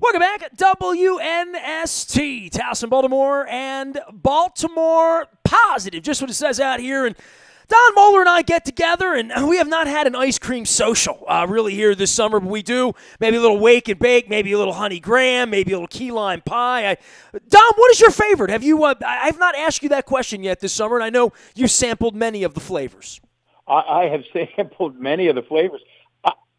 Welcome back at WNST, Towson, Baltimore, and Baltimore Positive. Just what it says out here. And Don Moeller and I get together, and we have not had an ice cream social really here this summer, but we do. Maybe a little wake and bake, maybe a little honey graham, maybe a little key lime pie. Don, what is your favorite? Have you? I have not asked you that question yet this summer, and I know you sampled many of the flavors. I have sampled many of the flavors.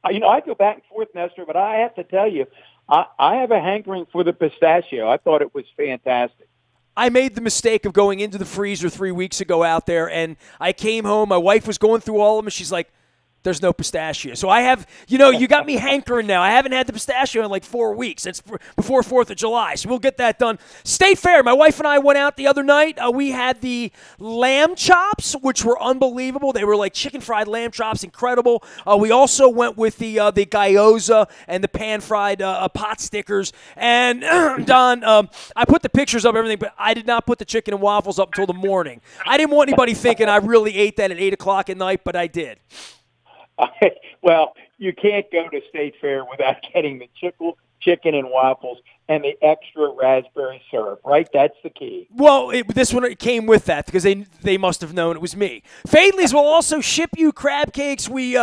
I go back and forth, Nestor, but I have to tell you, I have a hankering for the pistachio. I thought it was fantastic. I made the mistake of going into the freezer 3 weeks ago out there, and I came home. My wife was going through all of them, and she's like, there's no pistachio. So I have, you got me hankering now. I haven't had the pistachio in like 4 weeks. It's before 4th of July, so we'll get that done. State Fair, my wife and I went out the other night. We had the lamb chops, which were unbelievable. They were like chicken fried lamb chops, incredible. We also went with the gyoza and the pan-fried pot stickers. And, Don, I put the pictures up, everything, but I did not put the chicken and waffles up until the morning. I didn't want anybody thinking I really ate that at 8 o'clock at night, but I did. Well, you can't go to State Fair without getting the chicken and waffles and the extra raspberry syrup, right? That's the key. Well, this one came with that because they must have known it was me. Fadley's will also ship you crab cakes. We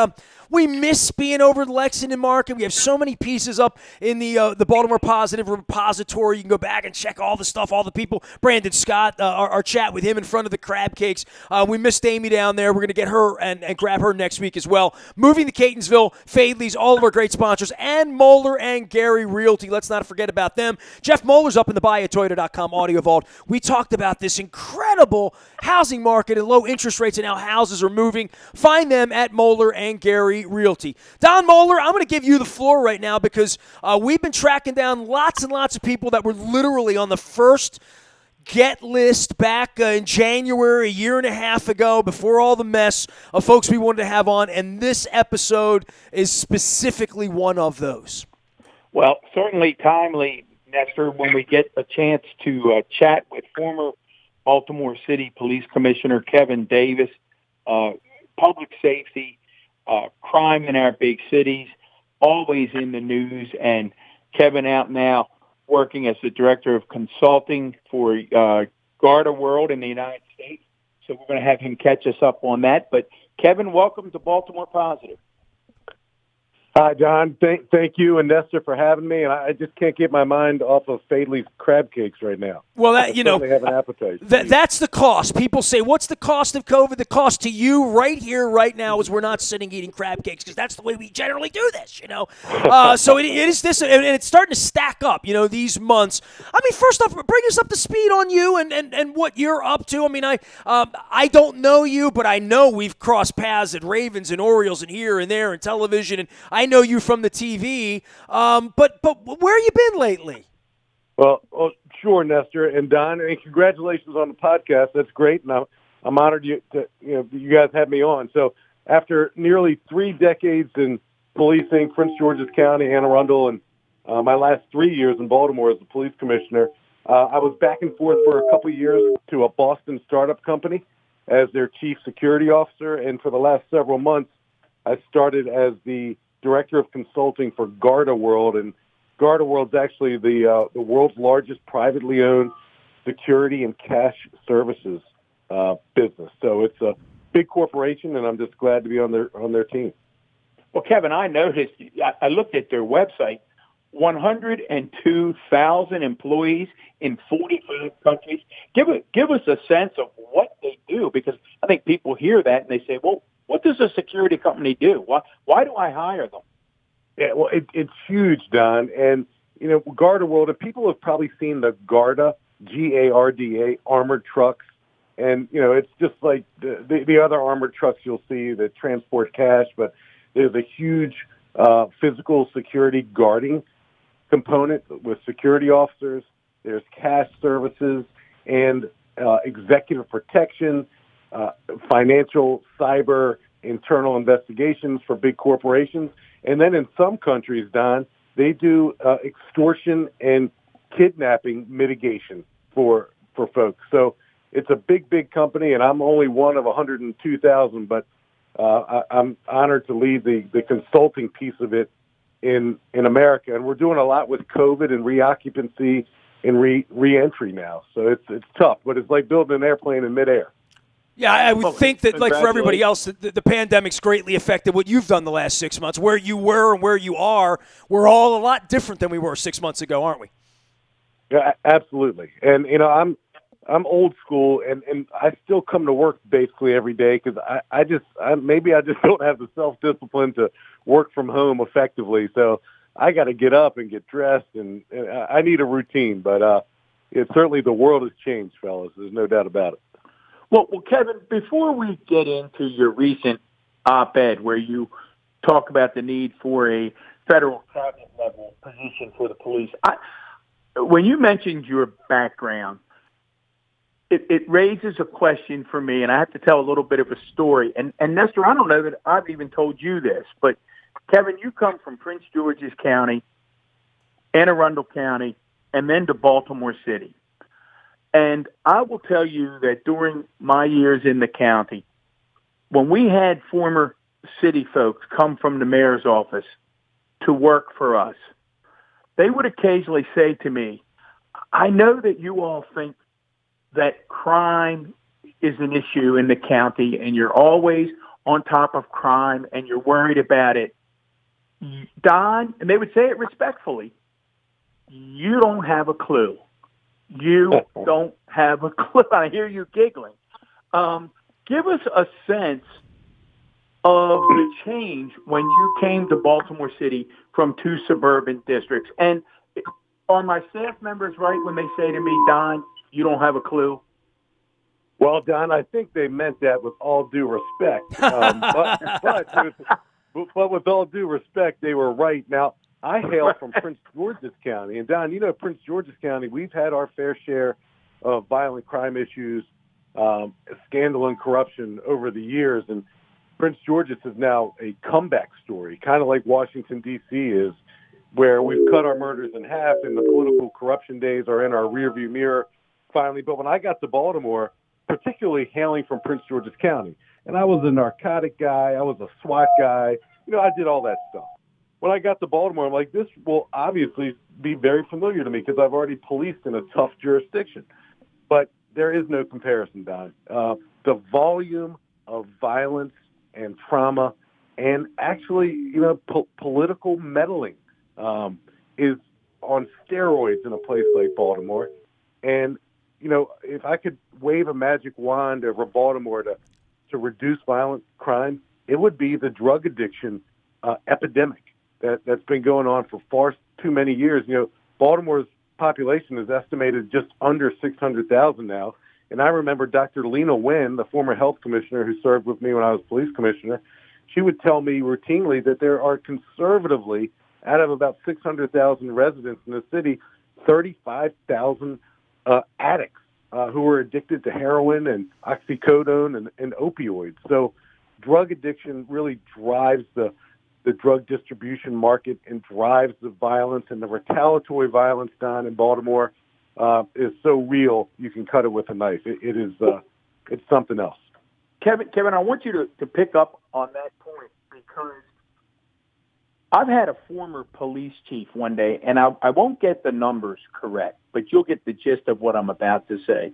miss being over the Lexington Market. We have so many pieces up in the Baltimore Positive repository. You can go back and check all the stuff, all the people. Brandon Scott, our chat with him in front of the crab cakes. We missed Amy down there. We're going to get her and grab her next week as well. Moving to Catonsville, Fadley's, all of our great sponsors, and Moeller and Gary Realty. Let's not forget about them. Jeff Moeller's up in the buyatoyota.com audio vault. We talked about this incredible housing market and low interest rates and how houses are moving. Find them at Moeller and Gary Realty. Don Moeller, I'm going to give you the floor right now because we've been tracking down lots and lots of people that were literally on the first get list back in January, a year and a half ago, before all the mess of folks we wanted to have on, and this episode is specifically one of those. Well, certainly timely, Nestor, when we get a chance to chat with former Baltimore City Police Commissioner Kevin Davis, public safety, crime in our big cities, always in the news, and Kevin out now working as the director of consulting for Garda World in the United States. So we're going to have him catch us up on that. But Kevin, welcome to Baltimore Positive. Hi, John. Thank you and Nestor for having me. And I just can't get my mind off of Fadley's crab cakes right now. Well, I have an appetite. That's the cost. People say, what's the cost of COVID? The cost to you right here, right now, is we're not sitting eating crab cakes because that's the way we generally do this, So it is this, and it's starting to stack up, these months. I mean, first off, bring us up to speed on you and what you're up to. I mean, I don't know you, but I know we've crossed paths at Ravens and Orioles and here and there and television, and I know you from the TV. But where have you been lately? Well, sure, Nestor and Don, and congratulations on the podcast. That's great, and I'm honored you guys had me on. So after nearly 3 decades in policing Prince George's County, Anne Arundel, and my last 3 years in Baltimore as a police commissioner, I was back and forth for a couple of years to a Boston startup company as their chief security officer, and for the last several months, I started as the director of consulting for Garda World, and Garda World's actually the world's largest privately owned security and cash services business. So it's a big corporation, and I'm just glad to be on their team. Well, Kevin, I noticed, I looked at their website, 102,000 employees in 45 countries. Give us a sense of what they do, because I think people hear that and they say, well, what does a security company do? Why do I hire them? Yeah, well, it's huge, Don. And, Garda World, and people have probably seen the Garda, Garda, armored trucks. And, it's just like the other armored trucks you'll see that transport cash, but there's a huge physical security guarding component with security officers. There's cash services and executive protection, financial, cyber, internal investigations for big corporations. And then in some countries, Don, they do extortion and kidnapping mitigation for folks. So it's a big company, and I'm only one of 102,000, but I'm honored to lead the consulting piece of it in America, and we're doing a lot with COVID and reoccupancy and re-entry now. So it's tough, but it's like building an airplane in midair. Yeah, I would think that, like for everybody else, the pandemic's greatly affected what you've done the last 6 months. Where you were and where you are, we're all a lot different than we were 6 months ago, aren't we? Yeah, absolutely. And I'm old school, and I still come to work basically every day because I just don't have the self-discipline to work from home effectively. So I got to get up and get dressed, and I need a routine. But certainly the world has changed, fellas. There's no doubt about it. Well, Kevin, before we get into your recent op-ed where you talk about the need for a federal cabinet level position for the police, when you mentioned your background, it raises a question for me, and I have to tell a little bit of a story. And Nestor, I don't know that I've even told you this, but Kevin, you come from Prince George's County, Anne Arundel County, and then to Baltimore City. And I will tell you that during my years in the county, when we had former city folks come from the mayor's office to work for us, they would occasionally say to me, I know that you all think that crime is an issue in the county and you're always on top of crime and you're worried about it. Don, and they would say it respectfully, you don't have a clue. You don't have a clue. I hear you giggling. Give us a sense of the change when you came to Baltimore City from two suburban districts. And are my staff members right when they say to me, Don, you don't have a clue? Well, Don, I think they meant that with all due respect. But with all due respect, they were right. Now, I hail from Prince George's County. And, Don, Prince George's County, we've had our fair share of violent crime issues, scandal and corruption over the years. And Prince George's is now a comeback story, kind of like Washington, D.C. is, where we've cut our murders in half and the political corruption days are in our rearview mirror finally. But when I got to Baltimore, particularly hailing from Prince George's County, and I was a narcotic guy, I was a SWAT guy, I did all that stuff. When I got to Baltimore, I'm like, this will obviously be very familiar to me because I've already policed in a tough jurisdiction. But there is no comparison, Don. The volume of violence and trauma and actually, political meddling is on steroids in a place like Baltimore. And, if I could wave a magic wand over Baltimore to reduce violent crime, it would be the drug addiction epidemic that's been going on for far too many years. Baltimore's population is estimated just under 600,000 now. And I remember Dr. Lena Nguyen, the former health commissioner who served with me when I was police commissioner, she would tell me routinely that there are conservatively, out of about 600,000 residents in the city, 35,000 addicts who are addicted to heroin and oxycodone and opioids. So drug addiction really drives the drug distribution market and drives the violence, and the retaliatory violence down in Baltimore is so real you can cut it with a knife. It's something else. Kevin, I want you to pick up on that point because I've had a former police chief one day, and I won't get the numbers correct, but you'll get the gist of what I'm about to say.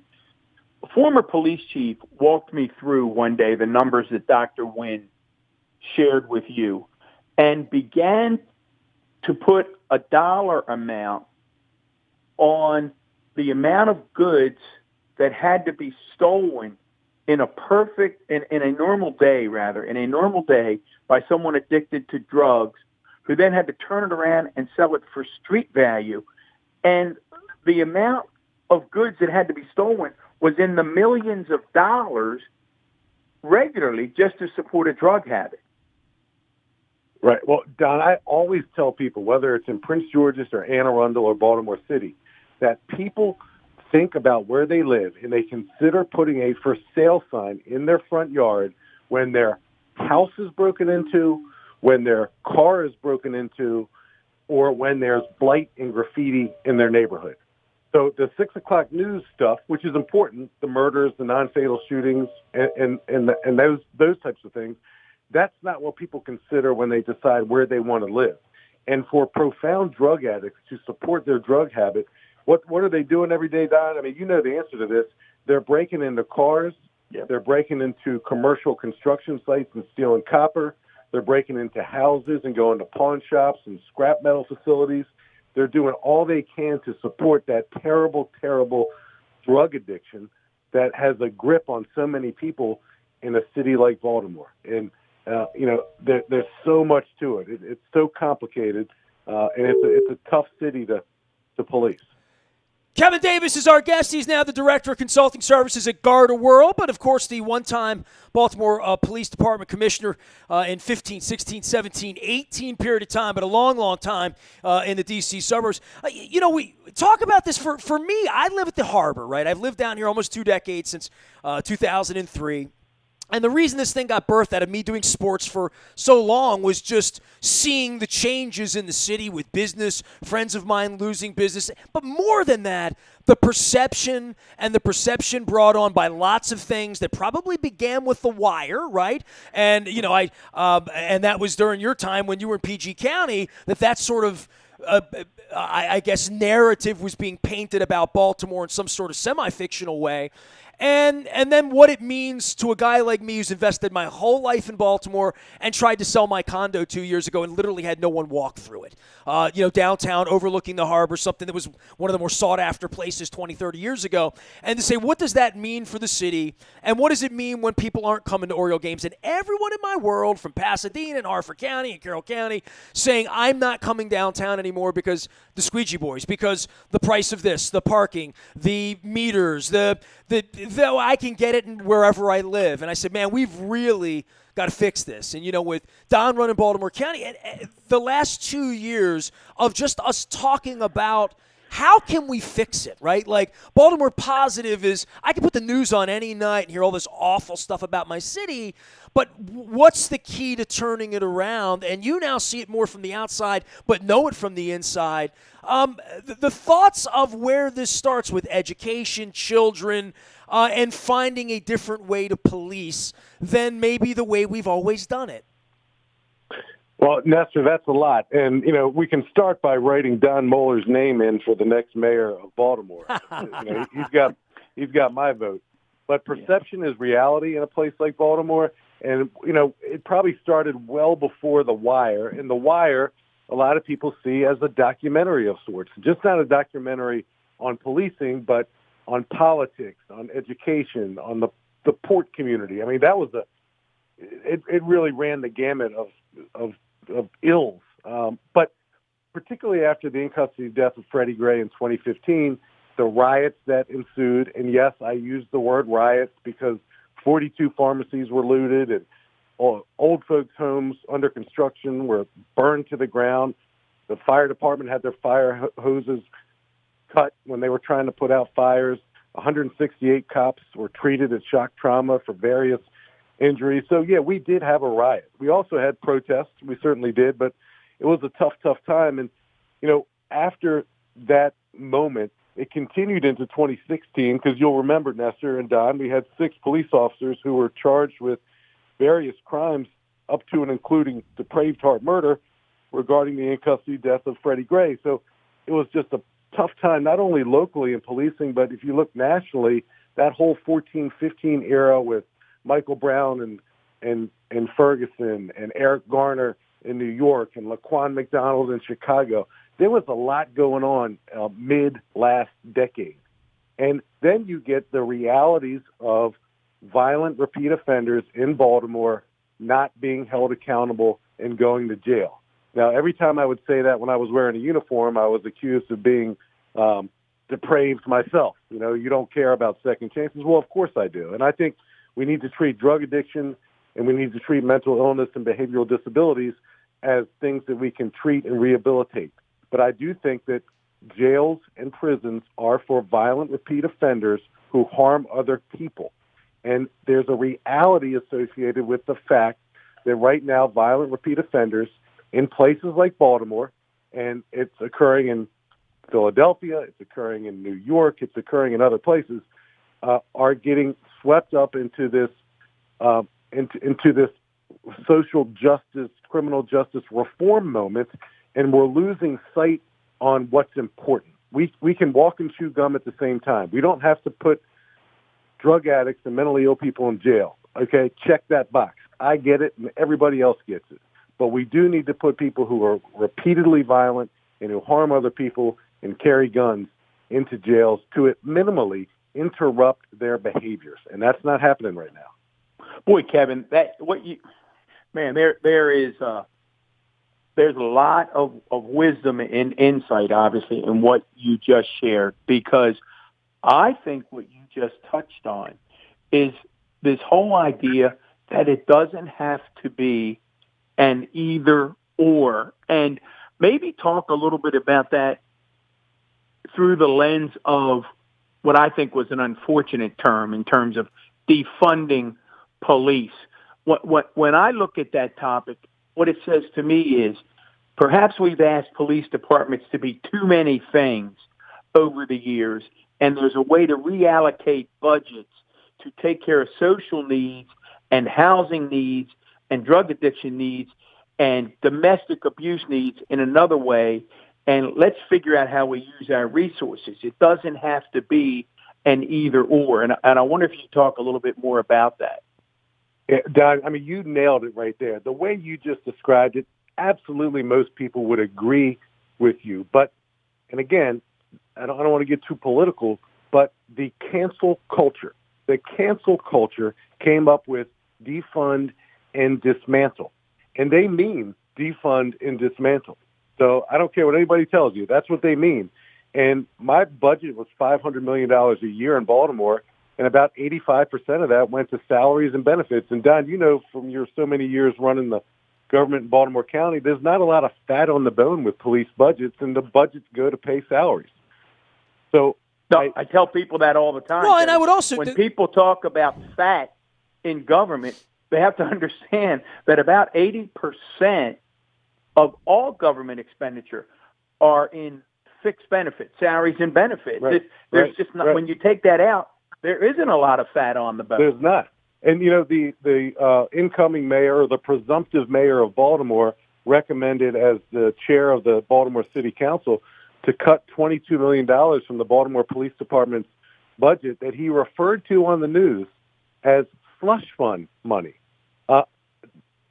A former police chief walked me through one day the numbers that Dr. Nguyen shared with you and began to put a dollar amount on the amount of goods that had to be stolen in a normal day by someone addicted to drugs who then had to turn it around and sell it for street value. And the amount of goods that had to be stolen was in the millions of dollars regularly just to support a drug habit. Right. Well, Don, I always tell people, whether it's in Prince George's or Anne Arundel or Baltimore City, that people think about where they live and they consider putting a for sale sign in their front yard when their house is broken into, when their car is broken into, or when there's blight and graffiti in their neighborhood. So the 6 o'clock news stuff, which is important, the murders, the non-fatal shootings, and those types of things, that's not what people consider when they decide where they want to live. And for profound drug addicts to support their drug habit, what are they doing every day, Don? I mean, you know the answer to this. They're breaking into cars. Yep. They're breaking into commercial construction sites and stealing copper. They're breaking into houses and going to pawn shops and scrap metal facilities. They're doing all they can to support that terrible, terrible drug addiction that has a grip on so many people in a city like Baltimore. And, there's so much to it. It's so complicated, and it's a tough city to police. Kevin Davis is our guest. He's now the Director of Consulting Services at Garda World, but of course the one-time Baltimore Police Department Commissioner in 15, 16, 17, 18 period of time, but a long, long time in the D.C. suburbs. We talk about this. For me, I live at the harbor, right? I've lived down here almost 2 decades, since 2003. And the reason this thing got birthed out of me doing sports for so long was just seeing the changes in the city with business, friends of mine losing business. But more than that, the perception brought on by lots of things that probably began with The Wire, right? And, and that was during your time when you were in PG County, that sort of I guess narrative was being painted about Baltimore in some sort of semi-fictional way. And then what it means to a guy like me who's invested my whole life in Baltimore and tried to sell my condo 2 years ago and literally had no one walk through it. Downtown overlooking the harbor, something that was one of the more sought-after places 20, 30 years ago. And to say, what does that mean for the city? And what does it mean when people aren't coming to Oriole games? And everyone in my world, from Pasadena and Harford County and Carroll County, saying, I'm not coming downtown anymore because the squeegee boys, because the price of this, the parking, the meters, though I can get it wherever I live. And I said, man, we've really got to fix this. And, with Don running Baltimore County, and the last 2 years of just us talking about how can we fix it, right? Like, Baltimore Positive is, I can put the news on any night and hear all this awful stuff about my city, but what's the key to turning it around? And you now see it more from the outside, but know it from the inside. The thoughts of where this starts with education, children, and finding a different way to police than maybe the way we've always done it. Well, Nestor, that's a lot. And, we can start by writing Don Moeller's name in for the next mayor of Baltimore. He's got my vote. But perception is reality in a place like Baltimore. And, it probably started well before The Wire. And The Wire, a lot of people see as a documentary of sorts, just not a documentary on policing, but on politics, on education, on the port community. I mean, that was it really ran the gamut of ills. But particularly after the in-custody death of Freddie Gray in 2015, the riots that ensued, and yes, I use the word riots because 42 pharmacies were looted and old folks' homes under construction were burned to the ground. The fire department had their fire hoses cut when they were trying to put out fires. 168 cops were treated at shock trauma for various injuries. So, yeah, we did have a riot. We also had protests. We certainly did, but it was a tough, tough time. And, after that moment, it continued into 2016 because you'll remember, Nestor and Don, we had 6 police officers who were charged with various crimes up to and including depraved heart murder regarding the in-custody death of Freddie Gray. So it was just a tough time, not only locally in policing, but if you look nationally, that whole 14-15 era with Michael Brown and Ferguson and Eric Garner in New York and Laquan McDonald in Chicago, there was a lot going on mid-last decade. And then you get the realities of violent repeat offenders in Baltimore not being held accountable and going to jail. Now, every time I would say that when I was wearing a uniform, I was accused of being depraved myself. You don't care about second chances. Well, of course I do. And I think we need to treat drug addiction and we need to treat mental illness and behavioral disabilities as things that we can treat and rehabilitate. But I do think that jails and prisons are for violent repeat offenders who harm other people. And there's a reality associated with the fact that right now violent repeat offenders in places like Baltimore, and it's occurring in Philadelphia, it's occurring in New York, it's occurring in other places, are getting swept up into this into this social justice, criminal justice reform moment, and we're losing sight on what's important. We can walk and chew gum at the same time. We don't have to put drug addicts and mentally ill people in jail. Okay, check that box. I get it, and everybody else gets it. But we do need to put people who are repeatedly violent and who harm other people and carry guns into jails to at minimally interrupt their behaviors, and that's not happening right now. Boy, Kevin, there's a lot of wisdom and insight, obviously, in what you just shared, because I think what you just touched on is this whole idea that it doesn't have to be an either or, and maybe talk a little bit about that through the lens of what I think was an unfortunate term in terms of defunding police. When I look at that topic, what it says to me is perhaps we've asked police departments to be too many things over the years, and there's a way to reallocate budgets to take care of social needs and housing needs and drug addiction needs and domestic abuse needs in another way, and let's figure out how we use our resources. It doesn't have to be an either or, and I wonder if you could talk a little bit more about that. Yeah, Don, I mean, you nailed it right there. The way you just described it, absolutely most people would agree with you. But, and again, I don't want to get too political, but the cancel culture came up with defund and dismantle. And they mean defund and dismantle. So I don't care what anybody tells you. That's what they mean. And my budget was $500 million a year in Baltimore, and about 85% of that went to salaries and benefits. And Don, you know from your so many years running the government in Baltimore County, there's not a lot of fat on the bone with police budgets, and the budgets go to pay salaries. So I tell people that all the time. Well, and I would also... When people talk about fat in government, they have to understand that about 80% of all government expenditure are in fixed benefits, salaries and benefits. Right. There's just not, when you take that out, there isn't a lot of fat on the bone. There's not. And, you know, the incoming mayor, or the presumptive mayor of Baltimore, recommended as the chair of the Baltimore City Council to cut $22 million from the Baltimore Police Department's budget that he referred to on the news as slush fund money.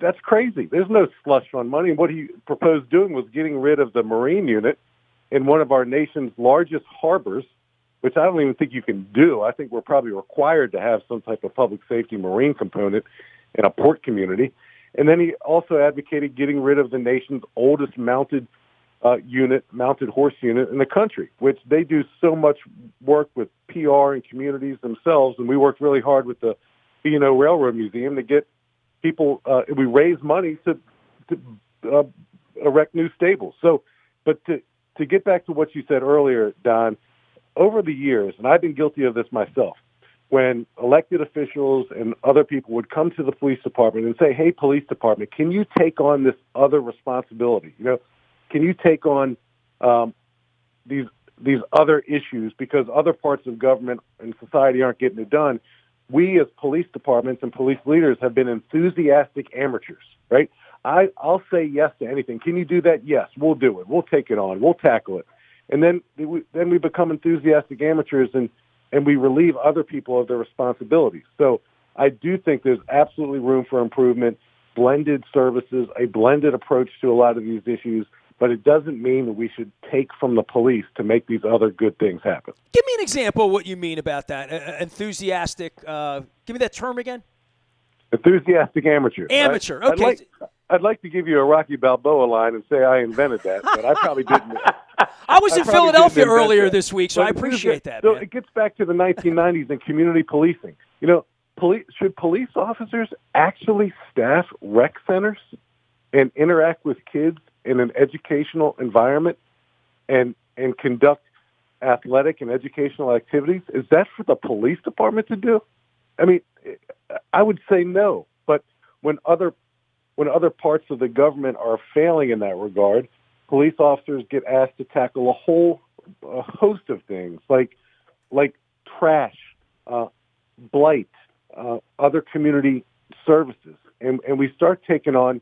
That's crazy. There's no slush fund money. And what he proposed doing was getting rid of the Marine unit in one of our nation's largest harbors, which I don't even think you can do. I think we're probably required to have some type of public safety Marine component in a port community. And then he also advocated getting rid of the nation's oldest mounted horse unit in the country, which they do so much work with PR and communities themselves. And we worked really hard with the B&O Railroad Museum to get people, we raise money to erect new stables. So, but to get back to what you said earlier, Don, over the years, and I've been guilty of this myself, when elected officials and other people would come to the police department and say, hey, police department, can you take on this other responsibility? You know, can you take on these other issues because other parts of government and society aren't getting it done? We as police departments and police leaders have been enthusiastic amateurs, right? I'll say yes to anything. Can you do that? Yes, we'll do it. We'll take it on. We'll tackle it. And then we become enthusiastic amateurs and we relieve other people of their responsibilities. So I do think there's absolutely room for improvement, blended services, a blended approach to a lot of these issues, but it doesn't mean that we should take from the police to make these other good things happen. Give me an example of what you mean about that. Enthusiastic. Give me that term again. Enthusiastic amateur. Amateur. Right? Okay. I'd like to give you a Rocky Balboa line and say I invented that, but I probably didn't. I was in Philadelphia earlier this week, so I appreciate that. So man. It gets back to the 1990s and community policing. You know, should police officers actually staff rec centers and interact with kids in an educational environment and conduct athletic and educational activities? Is that for the police department to do? I mean, I would say no. But when other parts of the government are failing in that regard, police officers get asked to tackle a host of things like trash, blight, other community services, and we start taking on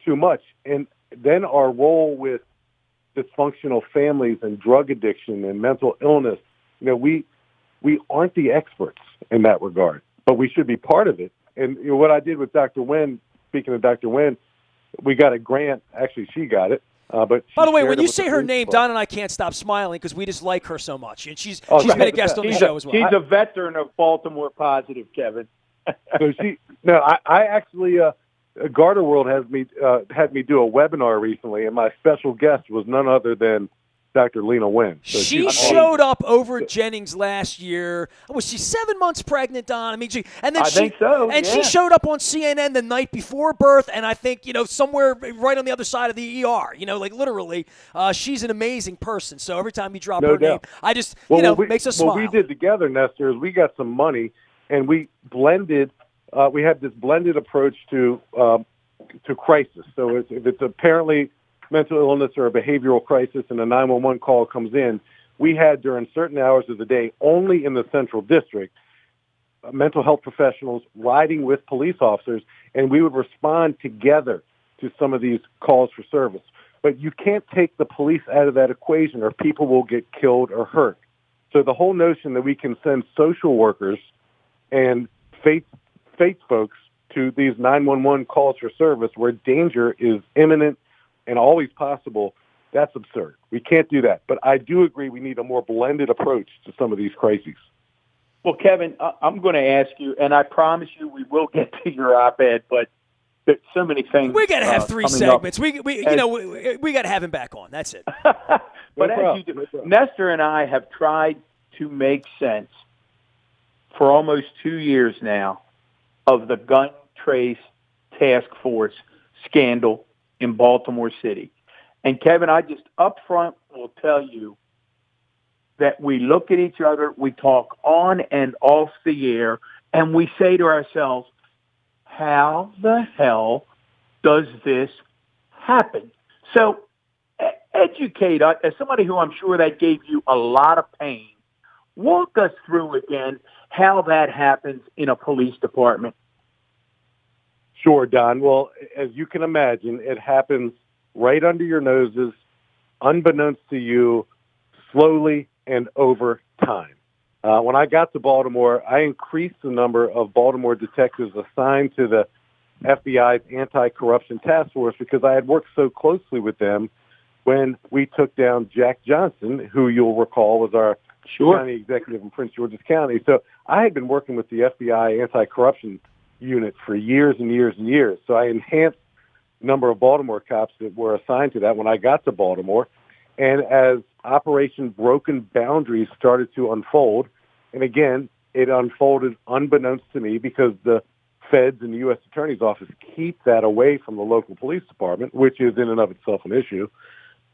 too much. And then our role with dysfunctional families and drug addiction and mental illness, we aren't the experts in that regard, but we should be part of it. And what I did with Dr. Nguyen, speaking of Dr. Nguyen, we got a grant. Actually, she got it. But by the way, when you say her name, Don and I can't stop smiling because we just like her so much, and she's been a guest on the show as well. She's a veteran of Baltimore Positive, Kevin. I actually Garter World had me do a webinar recently, and my special guest was none other than Dr. Lena Nguyen. So she showed up over at Jennings last year. Was she 7 months pregnant, Don? I mean, I think so. And she showed up on CNN the night before birth, and I think somewhere right on the other side of the ER. Like literally, she's an amazing person. So every time you drop her name, I just makes us smile. What we did together, Nestor, is we got some money and we blended. We had this blended approach to crisis. So if it's apparently mental illness or a behavioral crisis and a 911 call comes in, we had during certain hours of the day, only in the Central District, mental health professionals riding with police officers, and we would respond together to some of these calls for service. But you can't take the police out of that equation or people will get killed or hurt. So the whole notion that we can send social workers and faith folks to these 911 calls for service where danger is imminent and always possible, that's absurd. We can't do that. But I do agree we need a more blended approach to some of these crises. Well, Kevin, I'm going to ask you, and I promise you we will get to your op-ed, but there's so many things. We got to have 3 segments. We got to have him back on. That's it. But as you do, Nestor and I have tried to make sense for almost 2 years now of the gun trace task force scandal in Baltimore City. And Kevin, I just up front will tell you that we look at each other, we talk on and off the air, and we say to ourselves, how the hell does this happen? So educate us, as somebody who I'm sure that gave you a lot of pain, walk us through again how that happens in a police department. Sure, Don. Well, as you can imagine, it happens right under your noses, unbeknownst to you, slowly and over time. When I got to Baltimore, I increased the number of Baltimore detectives assigned to the FBI's anti-corruption task force because I had worked so closely with them when we took down Jack Johnson, who you'll recall was our county executive in Prince George's County. So I had been working with the FBI anti-corruption unit for years and years and years. So I enhanced the number of Baltimore cops that were assigned to that when I got to Baltimore. And as Operation Broken Boundaries started to unfold, and again, it unfolded unbeknownst to me because the feds and the U.S. Attorney's Office keep that away from the local police department, which is in and of itself an issue.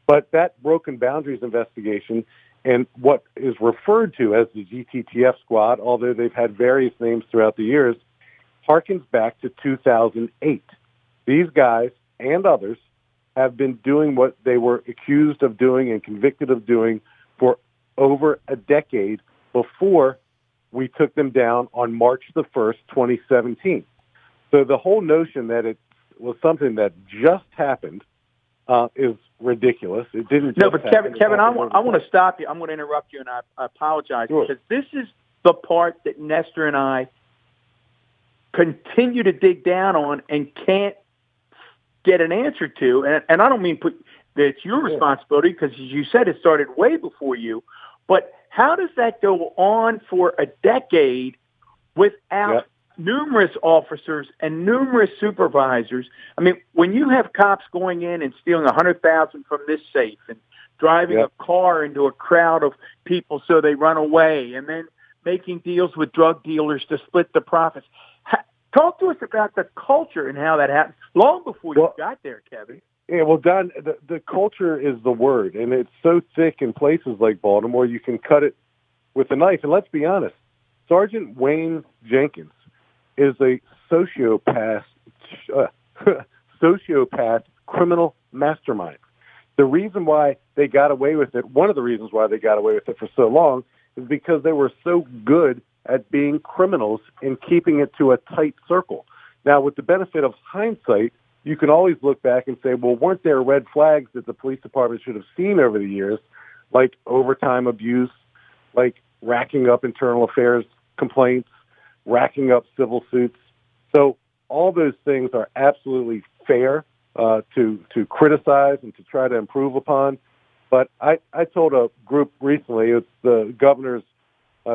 But that Broken Boundaries investigation and what is referred to as the GTTF squad, although they've had various names throughout the years, harkens back to 2008. These guys and others have been doing what they were accused of doing and convicted of doing for over a decade before we took them down on March the 1st, 2017. So the whole notion that it was something that just happened is ridiculous. It didn't. No, but Kevin, I want to stop you. I'm going to interrupt you, and I apologize because this is the part that Nestor and I continue to dig down on and can't get an answer to. And I don't mean that it's your responsibility because, as you said, it started way before you. But how does that go on for a decade without numerous officers and numerous supervisors? I mean, when you have cops going in and stealing $100,000 from this safe and driving a car into a crowd of people so they run away and then making deals with drug dealers to split the profits, talk to us about the culture and how that happened long before you got there, Kevin. Yeah, well, Don, the culture is the word, and it's so thick in places like Baltimore, you can cut it with a knife. And let's be honest, Sergeant Wayne Jenkins is a sociopath criminal mastermind. The reason why they got away with it, one of the reasons why they got away with it for so long, is because they were so good at being criminals and keeping it to a tight circle. Now, with the benefit of hindsight, you can always look back and say, well, weren't there red flags that the police department should have seen over the years, like overtime abuse, like racking up internal affairs complaints, racking up civil suits. So all those things are absolutely fair to criticize and to try to improve upon. But I told a group recently, it's the governor's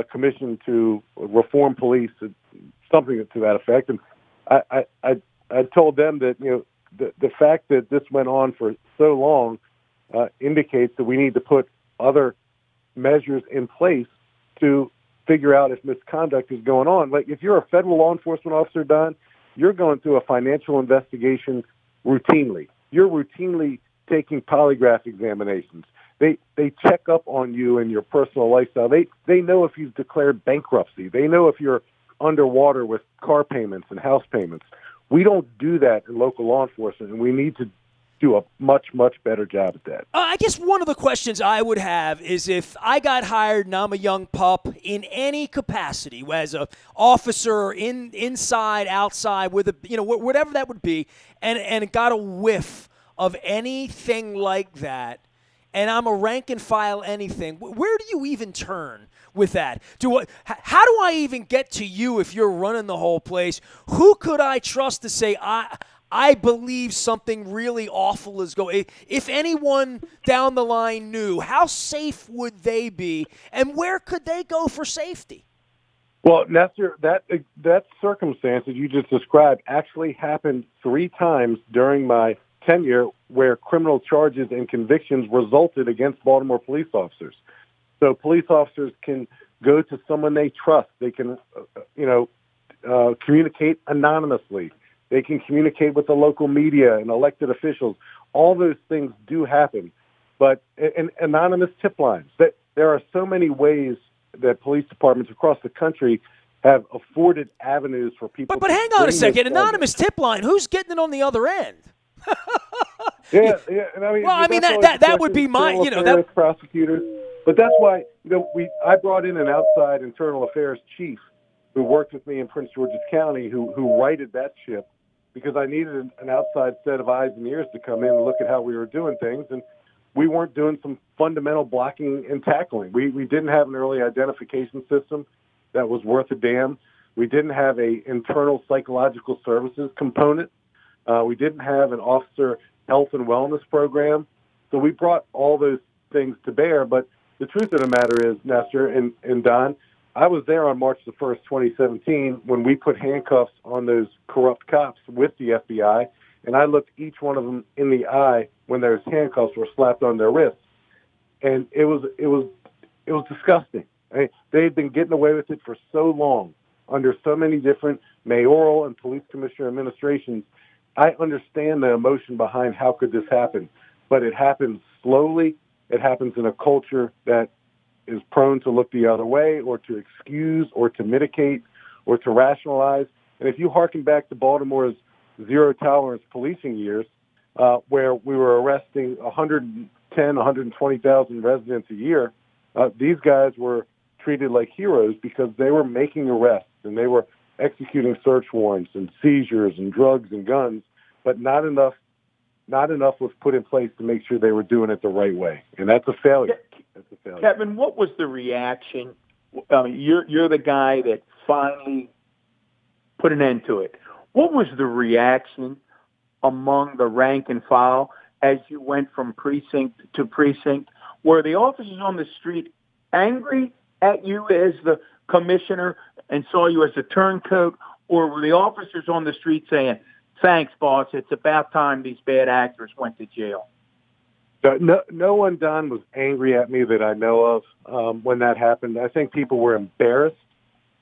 commission to reform police, something to that effect, and I told them that the fact that this went on for so long indicates that we need to put other measures in place to figure out if misconduct is going on. Like if you're a federal law enforcement officer, Don, you're going through a financial investigation routinely. You're routinely taking polygraph examinations. They check up on you and your personal lifestyle. They know if you've declared bankruptcy. They know if you're underwater with car payments and house payments. We don't do that in local law enforcement, and we need to do a much, much better job at that. I guess one of the questions I would have is if I got hired and I'm a young pup in any capacity, as an officer, inside, outside, with whatever that would be, and got a whiff of anything like that, and I'm a rank and file anything, where do you even turn with that? How do I even get to you if you're running the whole place? Who could I trust to say I believe something really awful is going? If anyone down the line knew, how safe would they be, and where could they go for safety? Well, Nestor, that circumstance that you just described actually happened 3 times during my tenure where criminal charges and convictions resulted against Baltimore police officers. So police officers can go to someone they trust. They can, communicate anonymously. They can communicate with the local media and elected officials. All those things do happen. But and anonymous tip lines. There are so many ways that police departments across the country have afforded avenues for people. But hang on a second. Anonymous tip line. Who's getting it on the other end? Yeah. And I mean, that would be my, prosecutors. But that's why I brought in an outside internal affairs chief who worked with me in Prince George's County, who righted that ship, because I needed an outside set of eyes and ears to come in and look at how we were doing things, and we weren't doing some fundamental blocking and tackling. We didn't have an early identification system that was worth a damn. We didn't have a internal psychological services component. We didn't have an officer health and wellness program. So we brought all those things to bear. But the truth of the matter is, Nestor and Don, I was there on March the 1st, 2017, when we put handcuffs on those corrupt cops with the FBI, and I looked each one of them in the eye when those handcuffs were slapped on their wrists. And it was disgusting. They had been getting away with it for so long under so many different mayoral and police commissioner administrations. I understand the emotion behind how could this happen, but it happens slowly. It happens in a culture that is prone to look the other way or to excuse or to mitigate or to rationalize. And if you harken back to Baltimore's zero-tolerance policing years, where we were arresting 110, 120,000 residents a year, these guys were treated like heroes because they were making arrests and they were executing search warrants and seizures and drugs and guns, but not enough was put in place to make sure they were doing it the right way. And that's a failure. Kevin, what was the reaction? You're the guy that finally put an end to it. What was the reaction among the rank and file as you went from precinct to precinct? Were the officers on the street angry at you as the commissioner and saw you as a turncoat, or were the officers on the street saying, "Thanks, boss, it's about time these bad actors went to jail"? No one, Don, was angry at me that I know of when that happened. I think people were embarrassed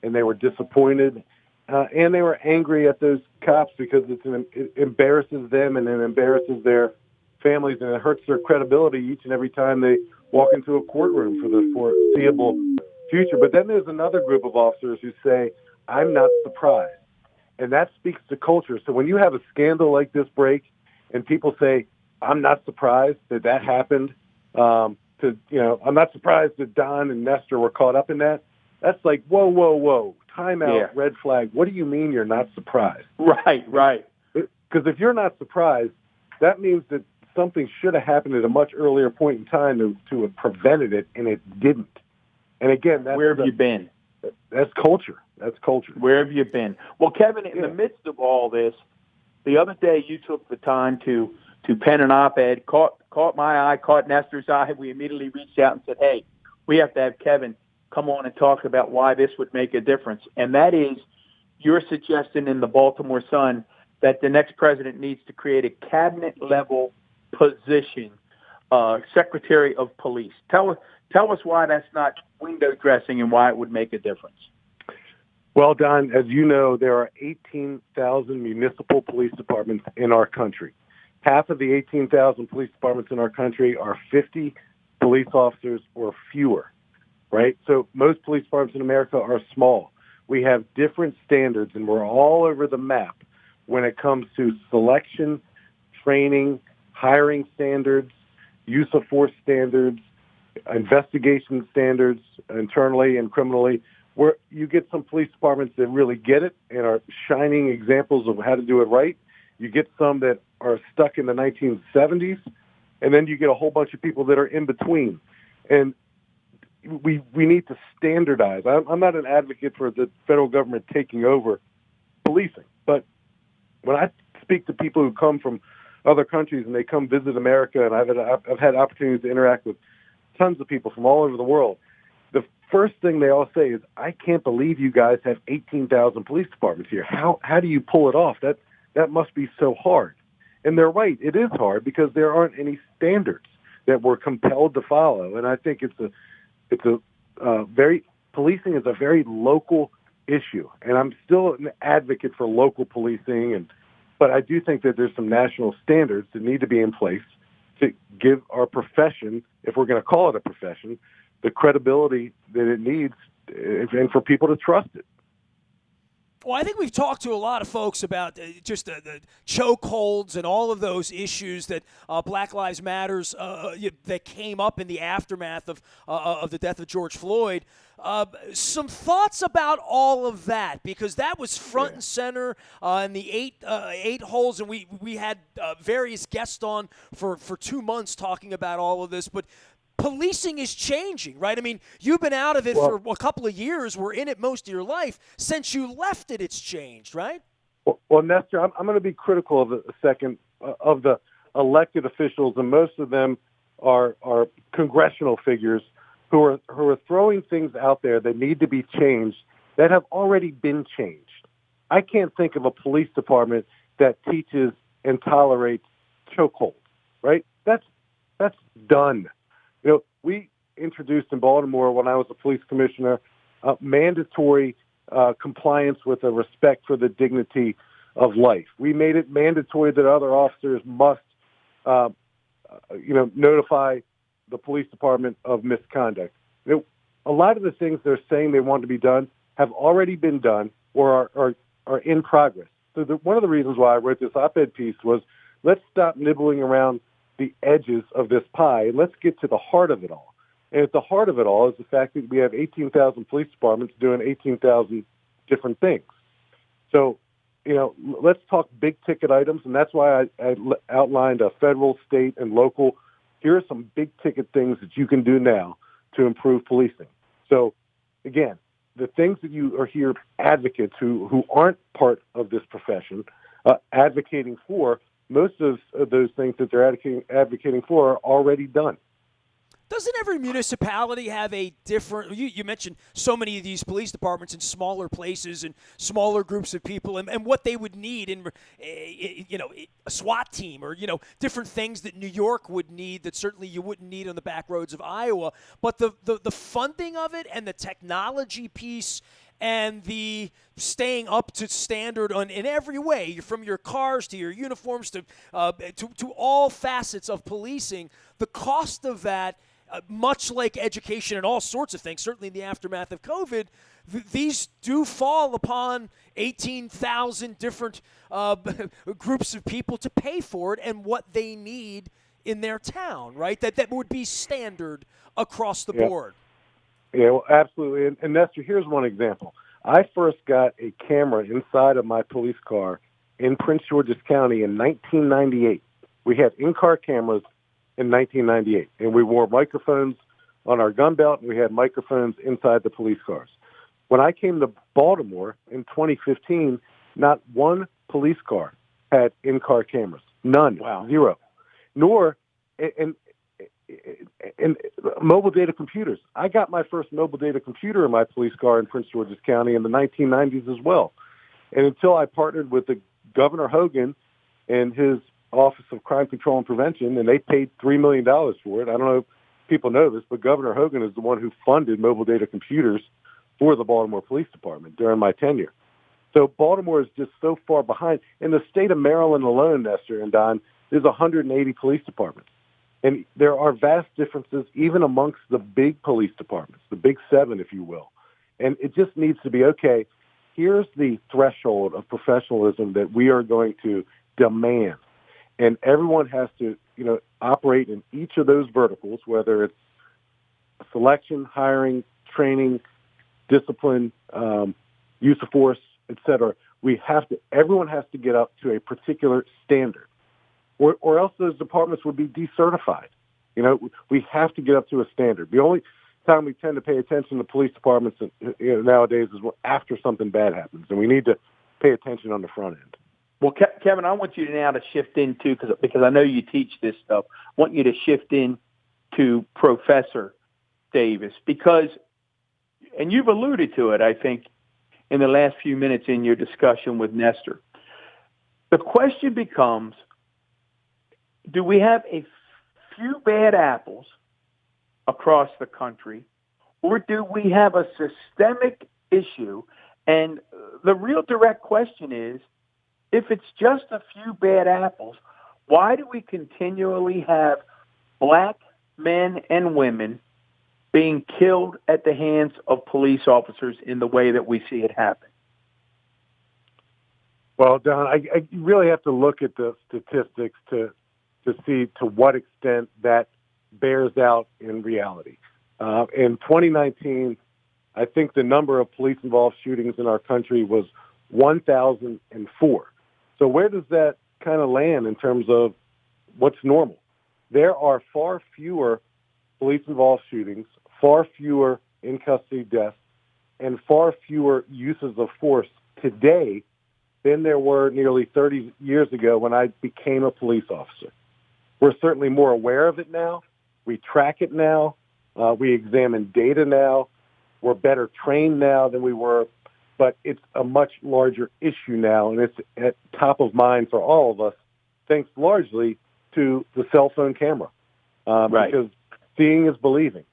and they were disappointed, and they were angry at those cops because it embarrasses them and it embarrasses their families, and it hurts their credibility each and every time they walk into a courtroom for the foreseeable future. But then there's another group of officers who say, "I'm not surprised." And that speaks to culture. So when you have a scandal like this break and people say, "I'm not surprised that happened," I'm not surprised that Don and Nestor were caught up in that. That's like, whoa, time out, red flag. What do you mean you're not surprised? Right. Because if you're not surprised, that means that something should have happened at a much earlier point in time to have prevented it, and it didn't. And again, where have you been? That's culture. That's culture. Where have you been? Well, Kevin, in the midst of all this, the other day you took the time to pen an op-ed, caught my eye, caught Nestor's eye. We immediately reached out and said, hey, we have to have Kevin come on and talk about why this would make a difference. And that is your suggestion in the Baltimore Sun that the next president needs to create a cabinet-level position, Secretary of Police. Tell us why that's not window dressing and why it would make a difference. Well, Don, as you know, there are 18,000 municipal police departments in our country. Half of the 18,000 police departments in our country are 50 police officers or fewer, right? So most police departments in America are small. We have different standards, and we're all over the map when it comes to selection, training, hiring standards, use of force standards, investigation standards internally and criminally, where you get some police departments that really get it and are shining examples of how to do it right. You get some that are stuck in the 1970s, and then you get a whole bunch of people that are in between. And we need to standardize. I'm not an advocate for the federal government taking over policing, but when I speak to people who come from other countries and they come visit America, and I've had opportunities to interact with tons of people from all over the world, the first thing they all say is, I can't believe you guys have 18,000 police departments here. How do you pull it off? That must be so hard. And they're right. It is hard because there aren't any standards that we're compelled to follow. And I think policing is a very local issue. And I'm still an advocate for local policing, but I do think that there's some national standards that need to be in place to give our profession, if we're going to call it a profession, the credibility that it needs and for people to trust it. Well, I think we've talked to a lot of folks about just the chokeholds and all of those issues that Black Lives Matters that came up in the aftermath of the death of George Floyd. Some thoughts about all of that, because that was front and center in the eight holes, and we had various guests on for 2 months talking about all of this, but policing is changing, right? I mean, you've been out of it for a couple of years. We're in it most of your life. Since you left it, it's changed, right? Well, Nestor, I'm going to be critical of a second of the elected officials, and most of them are congressional figures who are throwing things out there that need to be changed that have already been changed. I can't think of a police department that teaches and tolerates chokeholds, right? That's done. You know, we introduced in Baltimore when I was a police commissioner mandatory compliance with a respect for the dignity of life. We made it mandatory that other officers must, notify the police department of misconduct. You know, a lot of the things they're saying they want to be done have already been done or are in progress. So one of the reasons why I wrote this op-ed piece was, let's stop nibbling around the edges of this pie, and let's get to the heart of it all. And at the heart of it all is the fact that we have 18,000 police departments doing 18,000 different things. So, let's talk big-ticket items, and that's why I outlined a federal, state, and local. Here are some big-ticket things that you can do now to improve policing. So, again, the things that you are here advocates who aren't part of this profession advocating for, most of those things that they're advocating for are already done. Doesn't every municipality have a different – you mentioned so many of these police departments in smaller places and smaller groups of people and what they would need in, a SWAT team or, different things that New York would need that certainly you wouldn't need on the back roads of Iowa. But the funding of it and the technology piece and the staying up to standard in every way, from your cars to your uniforms to all facets of policing, the cost of that – much like education and all sorts of things, certainly in the aftermath of COVID, these do fall upon 18,000 different groups of people to pay for it and what they need in their town, right? That would be standard across the board. Yeah, well, absolutely. And Nestor, here's one example. I first got a camera inside of my police car in Prince George's County in 1998. We had in-car cameras in 1998, and we wore microphones on our gun belt, and we had microphones inside the police cars. When I came to Baltimore in 2015, not one police car had in-car cameras. None. Wow. Zero. Nor and mobile data computers. I got my first mobile data computer in my police car in Prince George's County in the 1990s as well. And until I partnered with the Governor Hogan and his Office of Crime Control and Prevention, and they paid $3 million for it. I don't know if people know this, but Governor Hogan is the one who funded mobile data computers for the Baltimore Police Department during my tenure. So Baltimore is just so far behind. In the state of Maryland alone, Nestor and Don, there's 180 police departments. And there are vast differences even amongst the big police departments, the big seven, if you will. And it just needs to be, okay, here's the threshold of professionalism that we are going to demand. And everyone has to, operate in each of those verticals, whether it's selection, hiring, training, discipline, use of force, et cetera. Everyone has to get up to a particular standard, or else those departments would be decertified. We have to get up to a standard. The only time we tend to pay attention to police departments nowadays is after something bad happens, and we need to pay attention on the front end. Well, Kevin, I want you now to shift into, because I know you teach this stuff, I want you to shift in to Professor Davis, and you've alluded to it, I think, in the last few minutes in your discussion with Nestor. The question becomes, do we have a few bad apples across the country, or do we have a systemic issue? And the real direct question is, if it's just a few bad apples, why do we continually have black men and women being killed at the hands of police officers in the way that we see it happen? Well, Don, I really have to look at the statistics to see to what extent that bears out in reality. In 2019, I think the number of police-involved shootings in our country was 1,004. So where does that kind of land in terms of what's normal? There are far fewer police-involved shootings, far fewer in-custody deaths, and far fewer uses of force today than there were nearly 30 years ago when I became a police officer. We're certainly more aware of it now. We track it now. We examine data now. We're better trained now than we were. But it's a much larger issue now, and it's at top of mind for all of us, thanks largely to the cell phone camera, right. Because seeing is believing.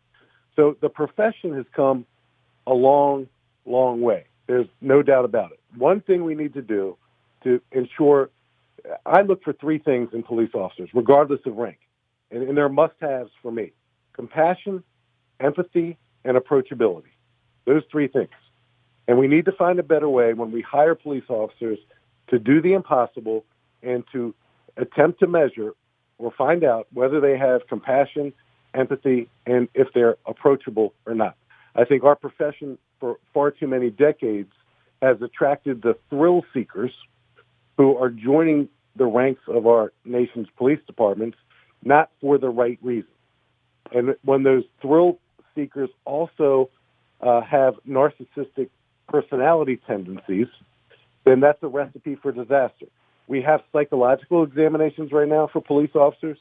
So the profession has come a long, long way. There's no doubt about it. One thing we need to do to ensure, I look for three things in police officers, regardless of rank, and they're must-haves for me: compassion, empathy, and approachability. Those three things. And we need to find a better way when we hire police officers to do the impossible and to attempt to measure or find out whether they have compassion, empathy, and if they're approachable or not. I think our profession for far too many decades has attracted the thrill seekers who are joining the ranks of our nation's police departments, not for the right reason. And when those thrill seekers also have narcissistic personality tendencies, then that's a recipe for disaster. We have psychological examinations right now for police officers,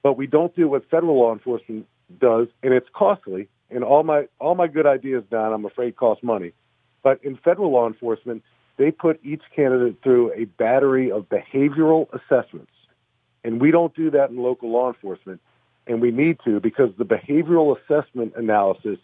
but we don't do what federal law enforcement does, and it's costly. And all my good ideas, Don, I'm afraid cost money. But in federal law enforcement, they put each candidate through a battery of behavioral assessments. And we don't do that in local law enforcement, and we need to, because the behavioral assessment analysis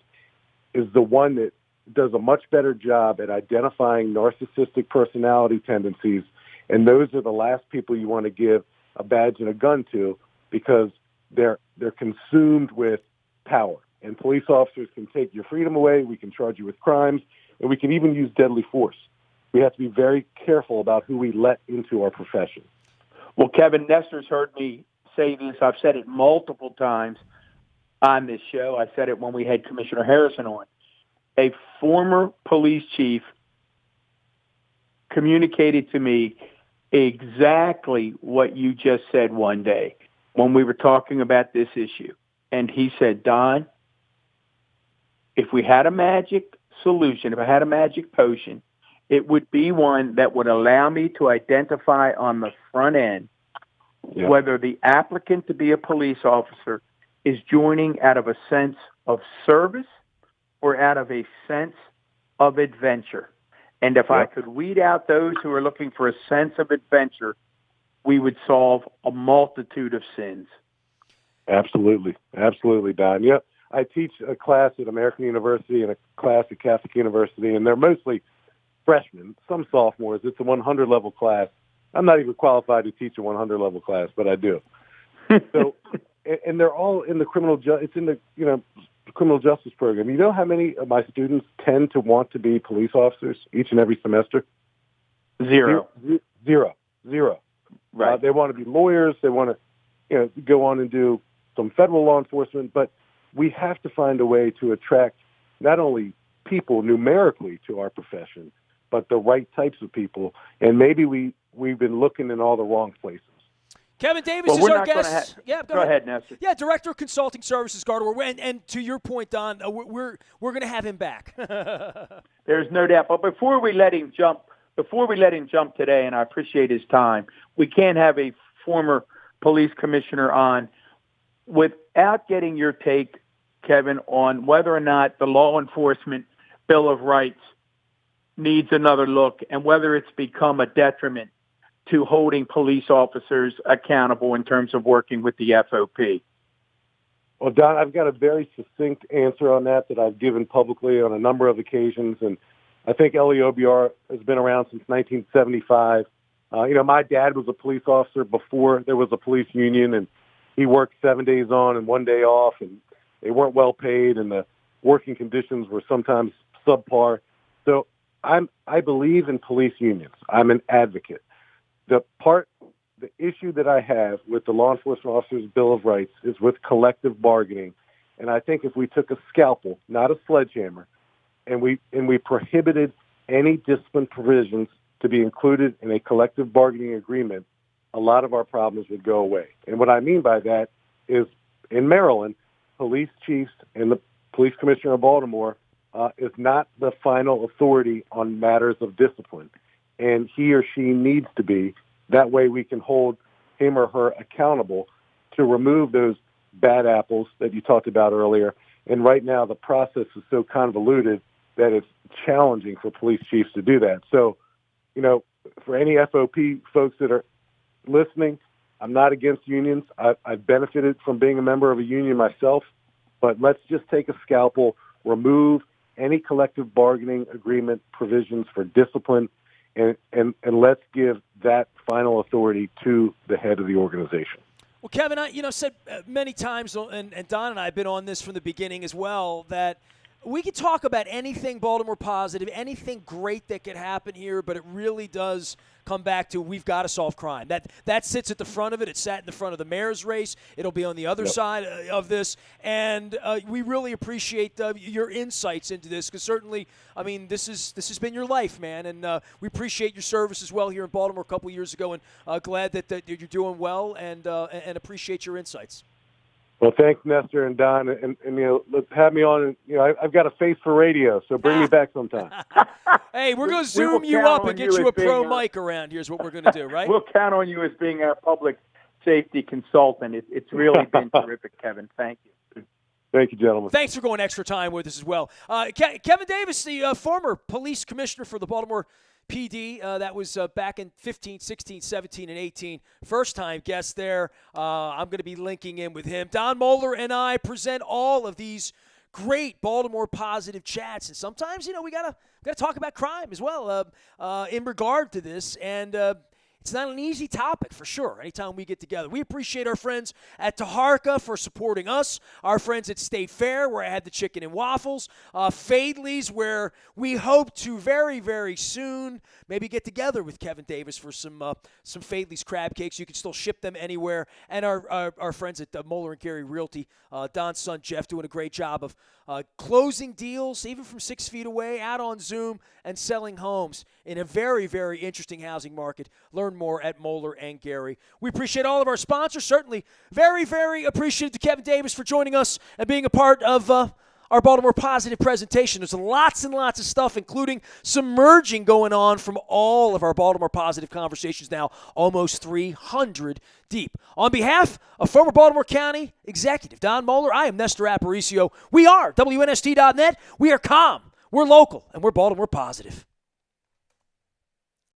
is the one that does a much better job at identifying narcissistic personality tendencies, and those are the last people you want to give a badge and a gun to, because they're consumed with power. And police officers can take your freedom away, we can charge you with crimes, and we can even use deadly force. We have to be very careful about who we let into our profession. Well, Kevin, Nestor's heard me say this. I've said it multiple times on this show. I said it when we had Commissioner Harrison on. A former police chief communicated to me exactly what you just said one day when we were talking about this issue. And he said, Don, if we had a magic solution, if I had a magic potion, it would be one that would allow me to identify on the front end whether the applicant to be a police officer is joining out of a sense of service or out of a sense of adventure. And if I could weed out those who are looking for a sense of adventure, we would solve a multitude of sins. Absolutely. Absolutely, Don. Yeah, I teach a class at American University and a class at Catholic University, and they're mostly freshmen, some sophomores. It's a 100-level class. I'm not even qualified to teach a 100-level class, but I do. So, and they're all in the it's in the, criminal justice program. You know how many of my students tend to want to be police officers each and every semester? Zero. Right. They want to be lawyers. They want to, go on and do some federal law enforcement. But we have to find a way to attract not only people numerically to our profession, but the right types of people. And maybe we've been looking in all the wrong places. Kevin Davis is our guest. Go ahead, Nestor. Yeah, Director of Consulting Services, Gardner. And to your point, Don, we're going to have him back. There's no doubt. But before we let him jump today, and I appreciate his time, we can't have a former police commissioner on without getting your take, Kevin, on whether or not the Law Enforcement Bill of Rights needs another look and whether it's become a detriment to holding police officers accountable in terms of working with the FOP. Well, Don, I've got a very succinct answer on that I've given publicly on a number of occasions, and I think LEOBR has been around since 1975. My dad was a police officer before there was a police union, and he worked 7 days on and 1 day off, and they weren't well paid, and the working conditions were sometimes subpar. So I believe in police unions. I'm an advocate. The issue that I have with the Law Enforcement Officers Bill of Rights is with collective bargaining. And I think if we took a scalpel, not a sledgehammer, and we prohibited any discipline provisions to be included in a collective bargaining agreement, a lot of our problems would go away. And what I mean by that is in Maryland, police chiefs and the police commissioner of Baltimore is not the final authority on matters of discipline. And he or she needs to be. That way we can hold him or her accountable to remove those bad apples that you talked about earlier. And right now the process is so convoluted that it's challenging for police chiefs to do that. So, for any FOP folks that are listening, I'm not against unions. I've benefited from being a member of a union myself, but let's just take a scalpel, remove any collective bargaining agreement provisions for discipline, and let's give that final authority to the head of the organization. Well, Kevin, I said many times, and Don and I have been on this from the beginning as well, that we could talk about anything Baltimore positive, anything great that could happen here, but it really does come back to we've got to solve crime. That sits at the front of it. It sat in the front of the mayor's race. It'll be on the other side of this. And we really appreciate your insights into this because certainly, this has been your life, man. And we appreciate your service as well here in Baltimore a couple years ago, and glad that you're doing well and appreciate your insights. Well, thanks, Nestor and Don, and let's have me on. And I've got a face for radio, so bring me back sometime. Hey, we're going to zoom you up and get you a pro mic around. Here's what we're going to do, right? We'll count on you as being our public safety consultant. It's really been terrific, Kevin. Thank you. Thank you, gentlemen. Thanks for going extra time with us as well. Kevin Davis, the former police commissioner for the Baltimore PD, that was back in 15, 16, 17, and 18. First-time guest there. I'm going to be linking in with him. Don Moeller and I present all of these great Baltimore positive chats, and sometimes, we gotta talk about crime as well in regard to this, and it's not an easy topic for sure anytime we get together. We appreciate our friends at Taharka for supporting us, our friends at State Fair where I had the chicken and waffles, Fadley's where we hope to very, very soon maybe get together with Kevin Davis for some Fadley's crab cakes. You can still ship them anywhere. And our friends at Moeller & Gary Realty, Don's son Jeff doing a great job of closing deals even from 6 feet away out on Zoom and selling homes in a very, very interesting housing market. Learn and more at Moeller and Gary. We appreciate all of our sponsors. Certainly very, very appreciative to Kevin Davis for joining us and being a part of our Baltimore Positive presentation. There's lots and lots of stuff, including some merging going on from all of our Baltimore Positive conversations now, almost 300 deep. On behalf of former Baltimore County Executive Don Moeller, I am Nestor Aparicio. We are WNST.net. We are calm, we're local, and we're Baltimore Positive.